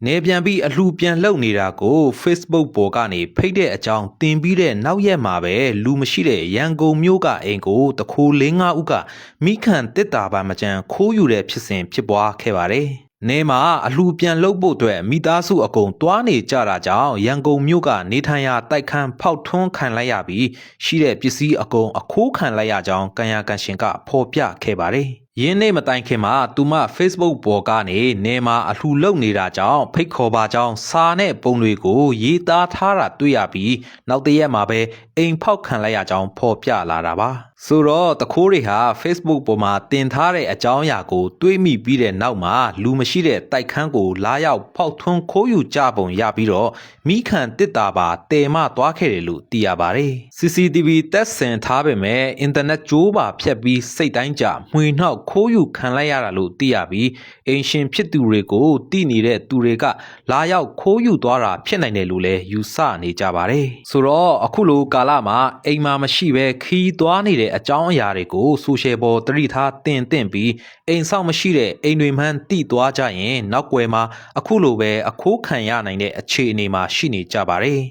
နေပြန်ပြီးအလှပြန်လှုပ်နေတာကို Facebook ပေါ်ကနေဖိတ်တဲ့အကြောင်းတင်ပြီးတဲ့နောက်ရက်မှာပဲလူမရှိတဲ့ရန်ကုန်မြို့ကအိမ်ကိုတခိုး၄-၅ဦးကမိခံတစ်တာပါမကြံခိုးယူတဲ့ဖြစ်စဉ်ဖြစ်ပွားခဲ့ပါတယ်။နေမှာအလှပြန်လှုပ်ဖို့အတွက်မိသားစုအကုန်တွားနေကြတာကြောင့်ရန်ကုန်မြို့ကနေထိုင်ရာတိုက်ခန်းဖောက်ထွန်းခံလိုက်ရပြီးရှိတဲ့ပစ္စည်းအကုန်အခိုးခံလိုက်ရကြောင်းကံရကန်ရှင်ကဖော်ပြခဲ့ပါတယ်။ရင်းနေမတိုင်ခင်မှာသူမ Facebook ပေါ်ကနေနေမှာအလှလုံနေတာကြောင့်ဖိတ်ခေါ်ပါကြောင်းစာနဲ့ပုံတွေကိုရေးသားထားတာတွေ့ရပြီးနောက်တရက်မှာပဲအိမ်ဖောက်ခံလိုက်ရကြောင်းဖော်ပြလာတာပါဆိုတော့တခိုးတွေဟာ Facebook ပေါ်မှာတင်ထားတဲ့အကြောင်းအရာကိုတွေးမိပြီးတဲ့နောက်မှာလူမရှိတဲ့တိုက်ခန်းကိုလာရောက်ဖောက်ထွန်းခိုးယူကြပုံရပြီးတော့မိခံတစ်တာပါတဲမသွားခဲ့တယ်လို့သိရပါတယ် CCTV တက်ဆင်ထားပေမဲ့အင်တာနက်ကြိုးပါဖြတ်ပြီးစိတ်တိုင်းကြမှွေနှောက်ခိုးယူခံလိုက်ရတာလို့သိရပြီးအိမ်ရှင်ဖြစ်သူတွေကိုတိနေတဲ့သူတွေကလာရောက်ခိုးယူသွားတာဖြစ်နိုင်တယ်လို့လည်းယူဆနေကြပါတယ်ဆိုတော့အခုလိုကာလမှာအိမ်မှာမရှိဘဲခီးသွားနေတဲ့အကြောင်းအရာတွေကိုဆိုရှယ်ပေါ်သတိထားတင်ပြီးအိမ်ဆောင်မရှိတဲ့အိမ်တွေမှန်းတိသွားကြရင်နောက်ွယ်မှာအခုလိုပဲအခိုးခံရနိုင်တဲ့အခြေအနေမှာရှိနေကြပါတယ်